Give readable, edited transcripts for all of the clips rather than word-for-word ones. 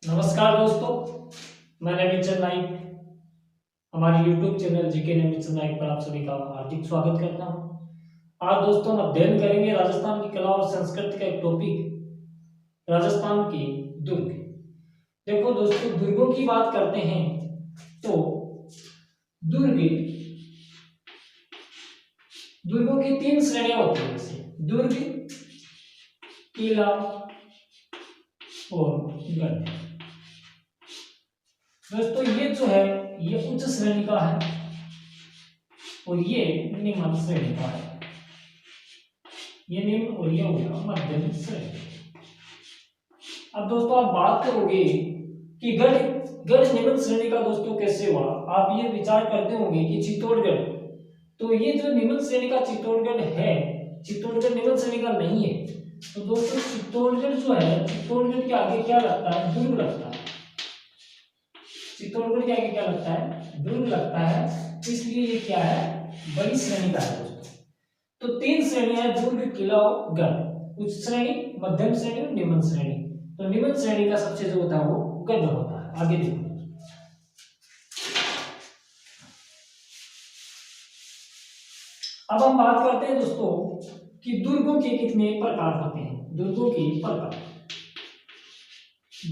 नमस्कार दोस्तों, मैं नवीनचंद नाइक। हमारे YouTube चैनल जीके नवीनचंद नाइक पर आप सभी का हार्दिक स्वागत करता हूं। आज दोस्तों हम अध्ययन करेंगे राजस्थान की कला और संस्कृति का एक टॉपिक, राजस्थान के दुर्ग। देखो दोस्तों, दुर्गों की बात करते हैं तो दुर्गों की तीन श्रेणियां होती है, जैसे दुर्ग, किला और गढ़। दोस्तों ये जो है ये उच्च श्रेणी का है और ये निम्न श्रेणी का है। ये निम्न और ये हो गया मध्यम श्रेणी। अब दोस्तों आप बात करोगे कि गढ़ निम्न श्रेणी का दोस्तों कैसे हुआ। आप ये विचार करते होंगे कि चित्तौड़गढ़, तो ये जो निम्न श्रेणी का चित्तौड़गढ़ है, चित्तौड़गढ़ निम्न श्रेणी का नहीं है। तो दोस्तों चित्तौड़गढ़ जो है, चित्तौड़गढ़ के आगे क्या लगता है? दुर्ग लगता है। चित्तौड़गढ़ के आगे क्या लगता है? दुर्ग लगता है। इसलिए ये क्या है? बड़ी श्रेणी का है दोस्तों। तो तीन श्रेणियां हैं, दुर्ग, किला और गढ़। उच्च श्रेणी, मध्यम श्रेणी और निम्न श्रेणी। तो निम्न श्रेणी का सबसे जो होता है वो गढ़ होता है। आगे देखो, अब हम बात करते हैं दोस्तों कि दुर्गों के कितने प्रकार होते हैं। दुर्गों के प्रकार,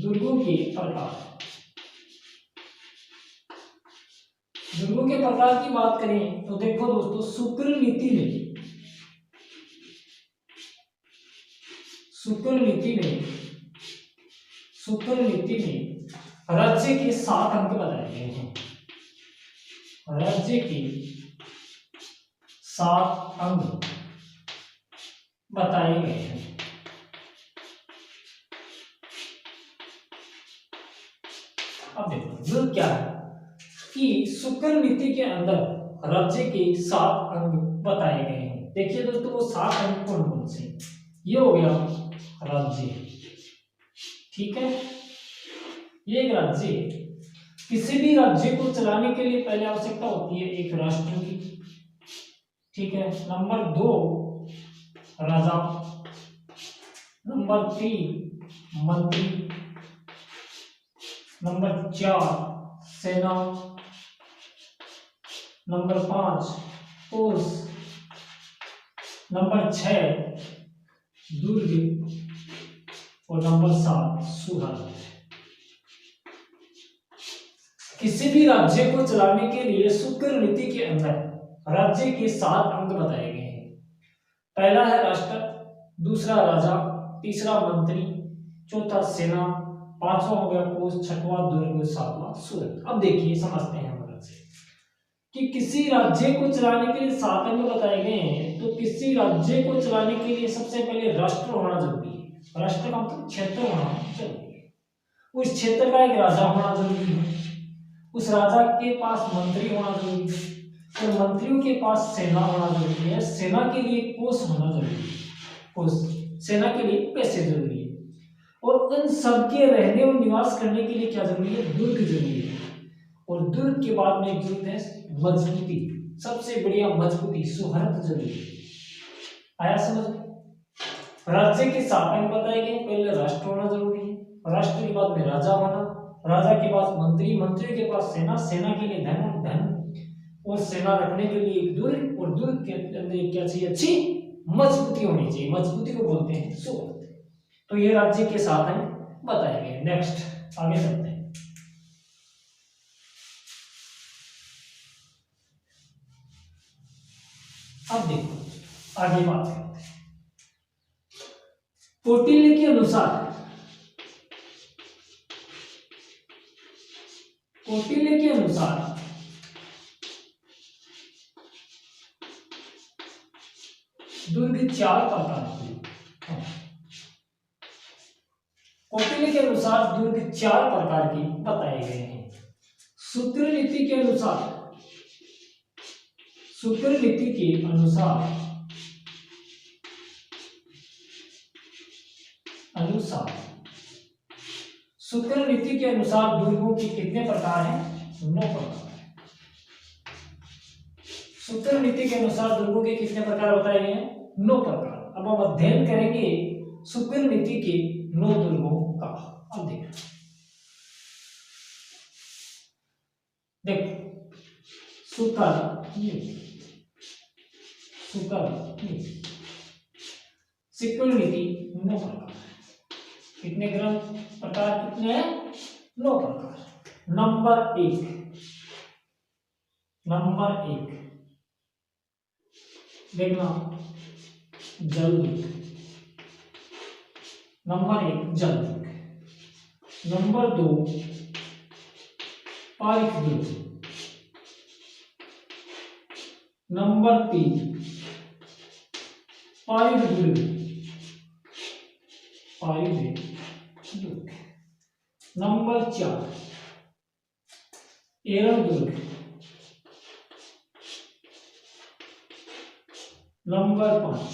दुर्गों के प्रकार, दुर्गों के प्रकार की बात करें तो देखो दोस्तों, शुक्र नीति में राज्य के 7 अंक बताए गए हैं। राज्य के 7 अंक बताए गए हैं। अब देखो दुर्ग क्या है कि शुक्र नीति के अंदर राज्य के 7 अंग बताए गए हैं। देखिए दोस्तों वो 7 अंग कौन कौन से? ये हो गया राज्य, ठीक है, ये एक राज्य। किसी भी राज्य को चलाने के लिए पहले आवश्यकता होती है एक राष्ट्र की, ठीक है। नंबर 2 राजा, नंबर 3 मंत्री, नंबर 4 सेना, नंबर 5 पुलिस, नंबर 6 दुर्ग और नंबर 7 सुरंग। किसी भी राज्य को चलाने के लिए शुक्र नीति के अंदर राज्य के 7 अंग बताए गए हैं। पहला है राष्ट्र, दूसरा राजा, तीसरा मंत्री, चौथा सेना, 5वां हो गया पुलिस, 6वां दुर्ग, 7वां सुरंग। अब देखिए समझते हैं मदद से कि किसी राज्य को चलाने के लिए 7 अंग बताए गए हैं। तो किसी राज्य को चलाने के लिए सबसे पहले राष्ट्र होना जरूरी है। राष्ट्र का मतलब क्षेत्र होना जरूरी है। उस क्षेत्र का एक राजा होना जरूरी है, उस राजा के पास मंत्री होना जरूरी है, और मंत्रियों के पास सेना होना जरूरी है, सेना के लिए कोष होना जरूरी है, कोष, सेना के लिए पैसे जरूरी है, और उन सबके रहने और निवास करने के लिए क्या जरूरी है? दुर्ग जरूरी है। और दुर्ग के बाद में एक जरूरत है मजबूती, सबसे बढ़िया मजबूती, सुहृद जरूरी है। आया समझ में? राज्य के 7 अंग बताए गए। पहले राष्ट्र होना जरूरी है, राष्ट्र के बाद में राजा होना, राजा के पास मंत्री, मंत्री के पास सेना, सेना के लिए धन, और धन और सेना रखने के लिए एक दुर्ग, और दुर्ग के अंदर क्या चाहिए? अच्छी मजबूती होनी चाहिए। मजबूती को बोलते हैं सुहृद। तो ये राज्य के 7 अंग बताए गए। नेक्स्ट आगे चलते हैं। अब देखो आगे बात करते हैं। कौटिल्य के अनुसार, कौटिल्य के अनुसार दुर्ग 4 प्रकार के, कौटिल्य के अनुसार दुर्ग 4 प्रकार के बताए गए हैं। शुक्र नीति के अनुसार, शुक्र नीति के अनुसार शुक्र नीति के अनुसार दुर्गों के कितने प्रकार हैं? 9 प्रकार हैं। शुक्र नीति के अनुसार दुर्गों के कितने प्रकार बताए गए हैं? 9 प्रकार। अब हम अध्ययन करेंगे शुक्र नीति के 9 दुर्गों का। अब देखो देखो सुकर ये सिक्योरिटी 9 प्रकार। कितने ग्रंथ प्रकार कितने हैं? 9 प्रकार। नंबर एक देखना जलदुर्ग। नंबर 1 जलदुर्ग। नंबर 2 पारिक दुर्ग। नंबर 3 पारिद दुर्ग। नंबर 4 एरण दुर्ग। नंबर 5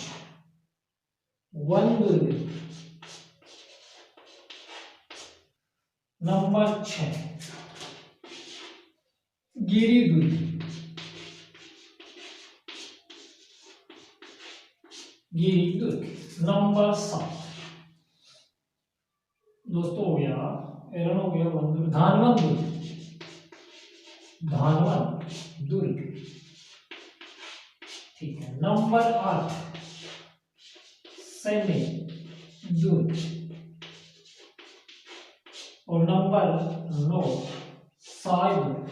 वन दुर्ग। नंबर 6 गिरी दुर्ग। नंबर 7 दोस्तों हो गया एरन, हो गया वन दुर्ग। धानवन दुर्ग। ठीक है। नंबर 8 सैन्य दुर्ग। और नंबर 9 साय दुर्ग।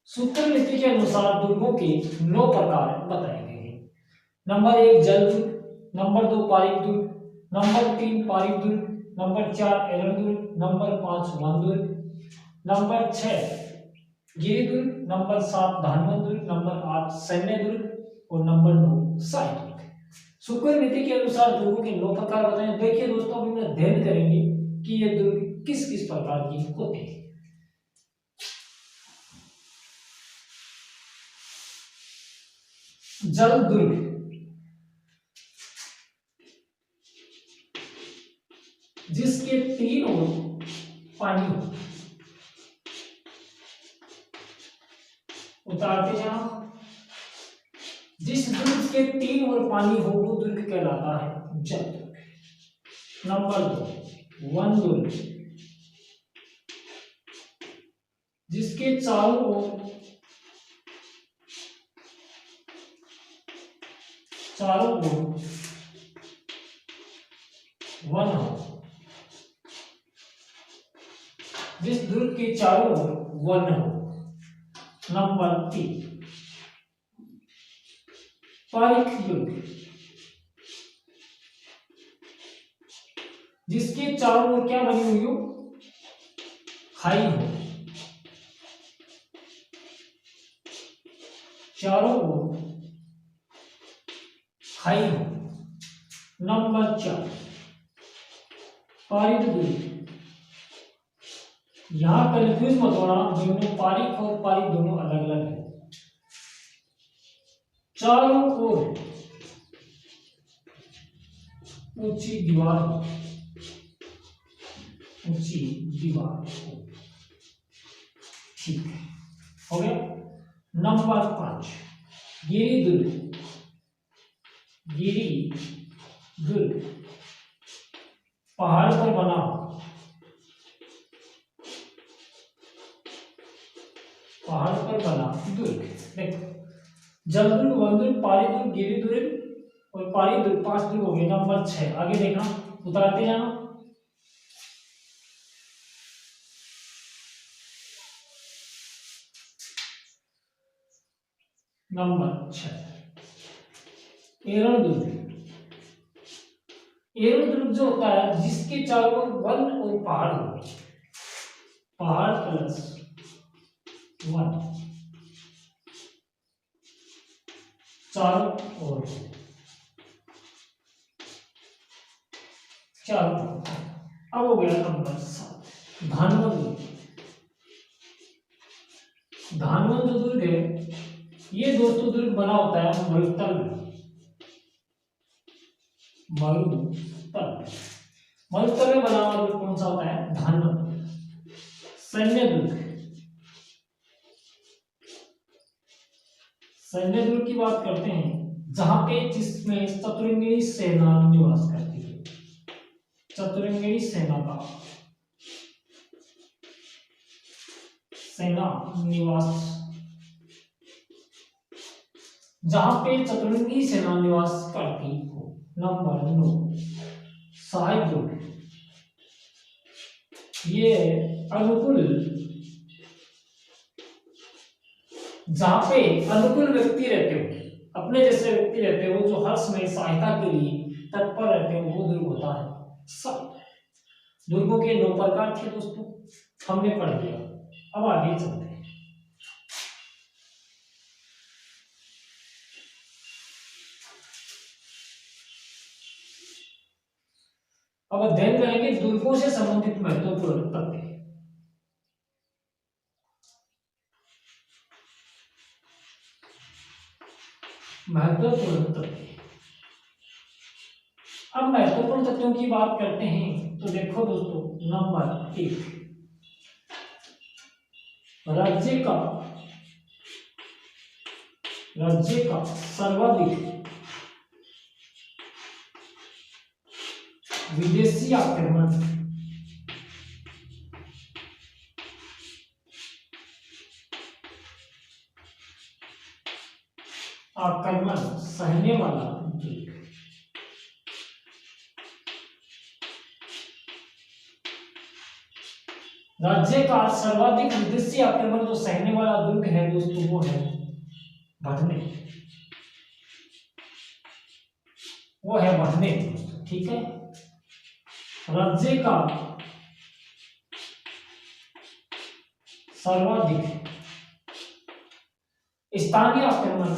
सूत्र नीति के अनुसार दुर्गों के 9 प्रकार बताए गए हैं। नंबर 1 जल दुर्ग। नंबर 2 पारिक दुर्ग। नंबर 3 पारिक दुर्ग। नंबर 4 एरण दुर्ग। नंबर 5 वन दुर्ग। नंबर 6 गिरी दुर्ग। नंबर 7 धानवन दुर्ग। नंबर 8 सैन्य दुर्ग। और नंबर 9 साय दुर्ग। शुक्र नीति के अनुसार दुर्गों के 9 प्रकार बताए। देखिए दोस्तों अभी हम अध्ययन करेंगे कि ये दुर्ग किस किस प्रकार की होते हैं। जल दुर्ग जिसके 3 ओर पानी हो। उतारते जाओ। जिस दुर्ग के 3 ओर पानी हो वो दुर्ग कहलाता है जल दुर्ग। नंबर 2 वन दुर्ग जिसके चारों ओर वन हो। जिस दुर्ग के चारों ओर वन हो। नंबर 3 पारिक दुर्ग जिसके चारों ओर क्या बनी हुई हो? खाई हो। चारों ओर खाई हो। नंबर 4 पारिद दुर्ग। यहां कंफ्यूज मत होना, दोनों पारिक और पारिद दोनों अलग अलग है। चारों ओर ऊंची दीवार हो। ठीक है, हो गया। नंबर 5 गिरी दुर्ग पहाड़ पर बना हो। दुर्ग देखो जल दुर्ग, वन दुर्ग, पारिद दुर्ग, गिरी दुर्ग और पारिद दुर्ग 5 दुर्ग हो गए। नंबर 6 आगे देखना, उतारते जाना। नंबर 6 एरण दुर्ग। एरण दुर्ग जो होता है जिसके चारों ओर वन और पहाड़ हो। पहाड़ प्लस वन चारों ओर अब हो गया नंबर 7 धानवन दुर्ग। धानवन जो दुर्ग है ये दोस्तों दुर्ग बना होता है मरुस्थल में। मरुस्थल में बना हुआ दुर्ग कौन सा होता है? धानवन। सैन्य दुर्ग की बात करते हैं जहां पे जिसमें चतुरंगिणी सेना निवास करती है। चतुरंगिणी सेना का सेना निवास, जहां पे चतुरंगी सेना निवास करती हो। नंबर 9 सहायक दुर्ग, ये अनुकूल, जहां पे अनुकूल व्यक्ति रहते हो, अपने जैसे व्यक्ति रहते हो, जो हर समय सहायता के लिए तत्पर रहते हो, वो दुर्ग होता है। सब दुर्गों के 9 प्रकार थे दोस्तों, हमने पढ़ लिया। अब आगे चलते हैं। अब अध्ययन करेंगे दुर्गों से संबंधित महत्वपूर्ण तथ्य। महत्वपूर्ण तथ्य, अब महत्वपूर्ण तथ्यों की बात करते हैं तो देखो दोस्तों, नंबर 1 राज्य का सर्वाधिक विदेशी आक्रमण सहने वाला दुर्ग। राज्य का सर्वाधिक विदेशी आक्रमण जो सहने वाला दुर्ग है दोस्तों, वो है भटने, वो है भटने। ठीक है, राज्य का सर्वाधिक स्थानीय आक्रमण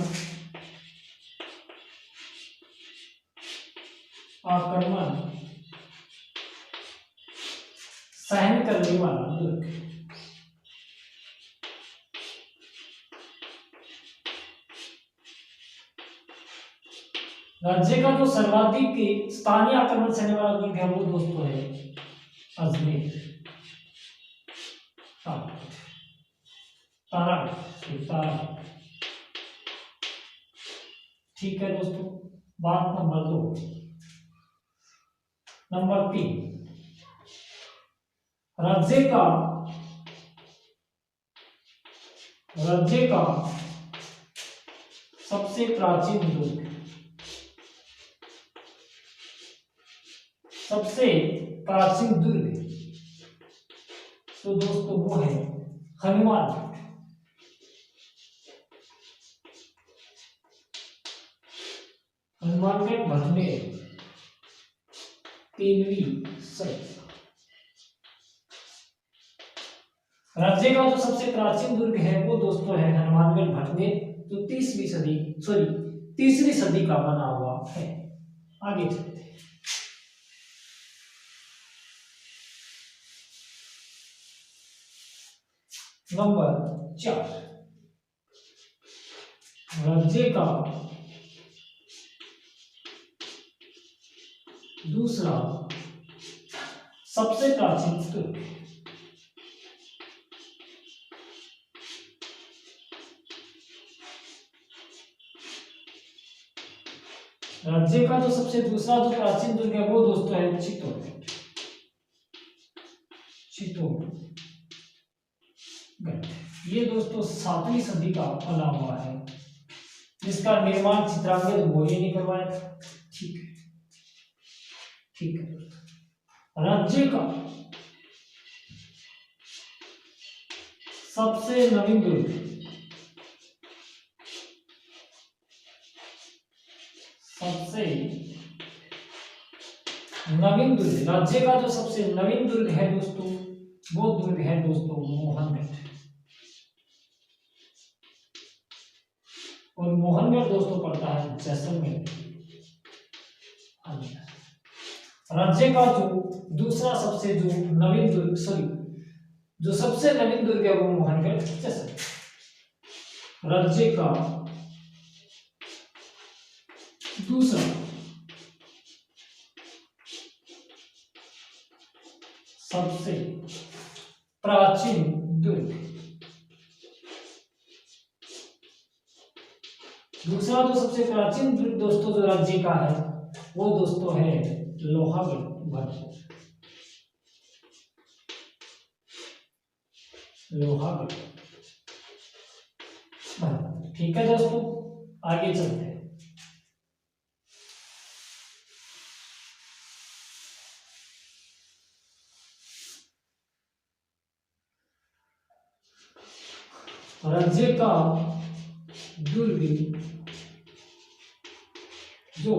सहन करने वाला दुर्ग। राज्य का जो सर्वाधिक स्थानीय आक्रमण सहने वाला दुर्ग है वो दोस्तों है अजमेर, तारागढ़। ठीक है दोस्तों, बात नंबर 2। नंबर 3 राज्य का सबसे प्राचीन दुर्ग, तो दोस्तों वो है हनुमानगढ़। भटने 3वीं सदी। राज्य का जो सबसे प्राचीन दुर्ग है वो दोस्तों है हनुमानगढ़ भटने, जो 3वीं सदी का बना हुआ है। आगे चलते हैं। नंबर 4 राज्य का दूसरा सबसे प्राचीन दुर्ग। राज्य का जो सबसे दूसरा जो प्राचीन दुर्ग है वो दोस्तों है चित्तौड़गढ़। ये दोस्तों 7वीं सदी का बना हुआ है, जिसका निर्माण चित्रांगद मौर्य ने करवाया था। ठीक है। राज्य का सबसे नवीन दुर्ग, राज्य का जो सबसे नवीन दुर्ग है दोस्तों, वो दुर्ग है दोस्तों मोहनगढ़। और मोहनगढ़ दोस्तों पड़ता है जैसलमेर। राज्य का जो दूसरा सबसे जो नवीन दुर्ग, जो सबसे नवीन दुर्ग है वो मोहनगढ़ जैसलमेर। राज्य का दूसरा सबसे प्राचीन दुर्ग, दूसरा जो सबसे प्राचीन दुर्ग दोस्तों जो राज्य का है वो दोस्तों है लोहागढ़। लोहागढ़। ठीक है दोस्तों, आगे चलते हैं। राज्य का दुर्ग जो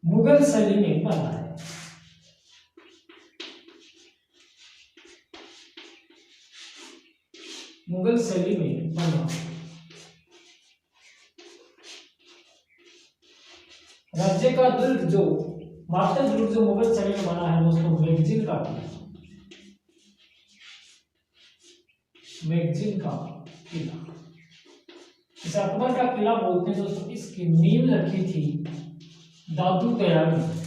मुगल शैली में बना है। मुगल शैली में बना राज्य का दुर्ग जो मास्टर दुर्ग जो मुगल शैली में बना है दोस्तों, मैगजीन का किला। मैगजीन का किला इसे अकबर का किला बोलते हैं दोस्तों। इसकी नींव रखी थी दादू दयाल ने।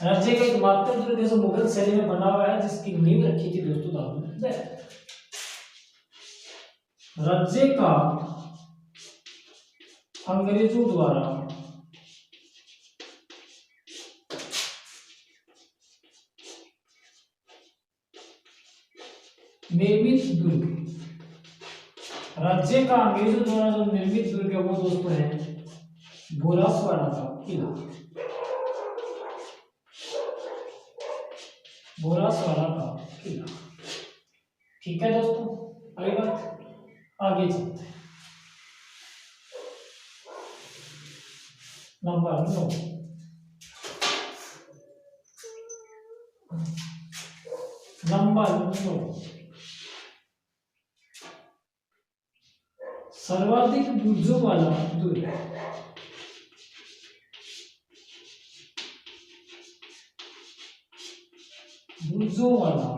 राज्य का एकमात्र दुर्ग जो मुगल शैली में बना हुआ है, जिसकी नींव रखी थी दोस्तों दादू दयाल। राज्य का अंग्रेजों द्वारा निर्मित दुर्ग, राज्य का अंग्रेजों द्वारा जो निर्मित दुर्ग है वो दोस्तों है भोलासवाड़ा का किला। भोलासवाड़ा का किला। ठीक है दोस्तों, अगली बात, आगे चलते हैं। नंबर 9, सर्वाधिक बुर्जों वाला दुर्ग। बुर्जों वाला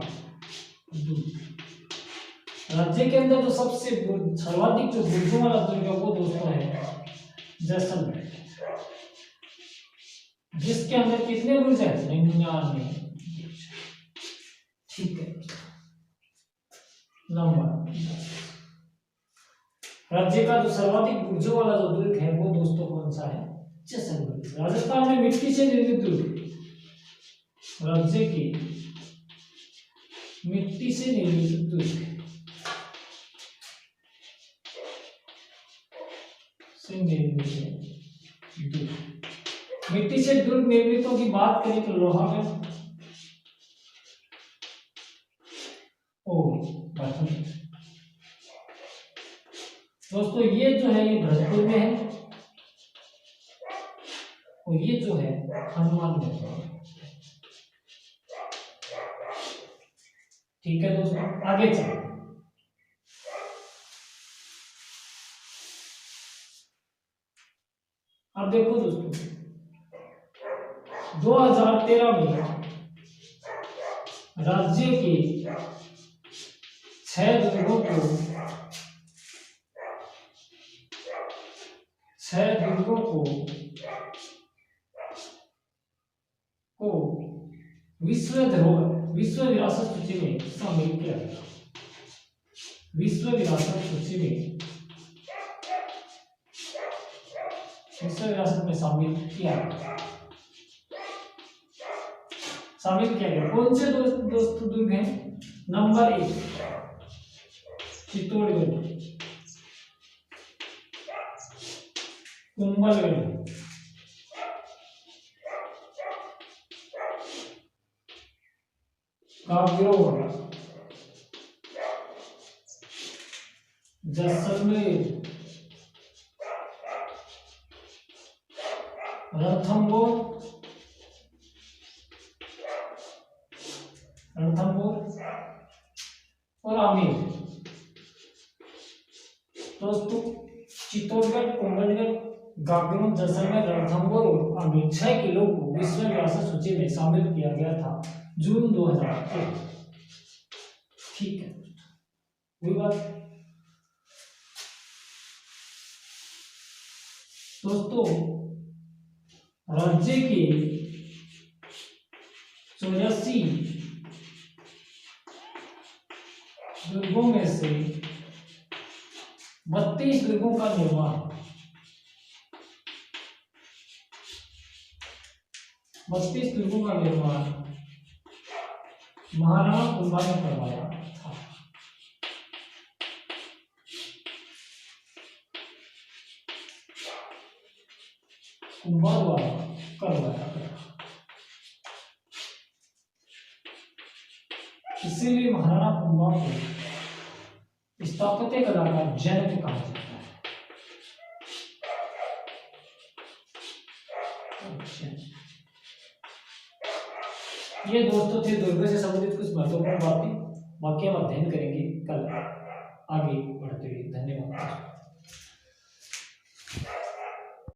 दुर्ग, राज्य के अंदर जो सबसे सर्वाधिक जो बुर्जों वाला दुर्ग है वो दोस्तों है जैसलमेर। जिसके अंदर कितने बुर्ज है? 99। ठीक है। नंबर, राज्य का जो सर्वाधिक बुर्जों वाला जो दुर्ग है वो दोस्तों कौन सा है? जैसलमेर। राजस्थान में मिट्टी से निर्मित दुर्ग, राज्य की मिट्टी से निर्मित दुर्ग मिट्टी से दुर्ग निर्मितों की बात करें तो लोहागढ़ दोस्तों, ये जो है ये भरतपुर में है और ये जो है हनुमान में है। ठीक है दोस्तों, आगे चलो। अब देखो दोस्तों, 2013 में राज्य के 6 दुर्गों को विश्व धरोहर, विश्व विरासत सूची में शामिल किया गया। विश्व विरासत सूची में, विश्व विरासत में शामिल किया गया। कौन से दोस्तों दुर्ग हैं? नंबर 1 चित्तौड़गढ़, कुंभलगढ़, कांगड़ों, जैसलमेर, रणथंभौर और आमेर। दोस्तों, चित्तौड़गढ़, कुंभलगढ़, गागरोन, जैसलमेर, रणथंभौर और आमेर 6 किलों को विश्व विरासत सूची में शामिल किया गया था जून 2001। ठीक है, वही बात दोस्तों, राज्य के 84 दुर्गों में से 32 दुर्गों का निर्माण 32 महाराणा कुंभा ने करवाया था। कुंभा द्वारा करवाया गया। इसीलिए महाराणा कुंभा को स्थापत्य कला का जनक कहा जाता है। ये दोस्तों थे दुर्ग से संबंधित कुछ महत्वपूर्ण बातें, बाकी हम अध्ययन करेंगे कल आगे बढ़ते हुए। धन्यवाद।